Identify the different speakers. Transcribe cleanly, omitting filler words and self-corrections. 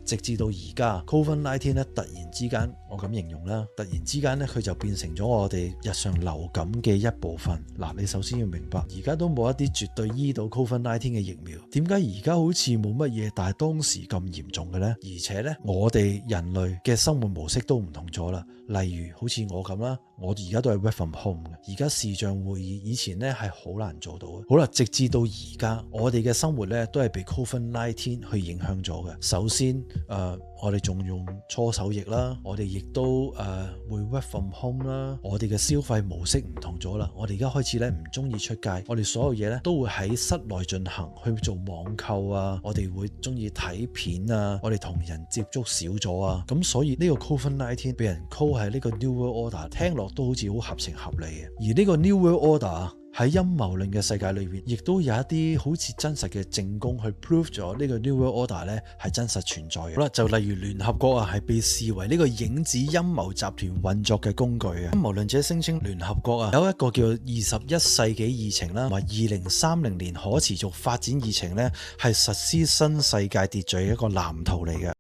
Speaker 1: 直至到而家 COVID-19 咧，突然之間我咁形容啦，突然之間咧佢就變成咗我哋日常流感嘅一部分。嗱，你首先要明白，而家都冇一啲絕對醫到 COVID-19 嘅疫苗，點解而家好似冇乜嘢，但係當時咁嚴重嘅呢？而且呢，我哋人類嘅生活模式都唔同咗啦。例如好似我咁啦，我而家都係 work from home 嘅，而家視像會議以前呢係好難做到嘅。好啦，直至到而家，我哋嘅生活呢都係被 COVID-19 去影響咗嘅。首先我哋仲用搓手液啦，我哋亦都會 work from home 啦，我哋嘅消費模式唔同咗啦。我哋而家開始咧唔中意出街，我哋所有嘢咧都會喺室內進行，去做網購啊，我哋會中意睇片啊，我哋同人接觸少咗啊，咁所以呢個 COVID-19 俾人 call 係呢個 New World Order， 聽落都好似好合情合理嘅。而呢個 New World Order喺陰謀論嘅世界裏邊，亦都有一啲好似真實嘅證供去 prove 咗呢個 New World Order 咧係真實存在嘅。好啦，就例如聯合國啊，係被視為呢個影子陰謀集團運作嘅工具啊。陰謀論者聲稱聯合國啊有一個叫21世紀議程啦，同埋2030年可持續發展議程咧，係實施新世界秩序嘅一個藍圖嚟嘅。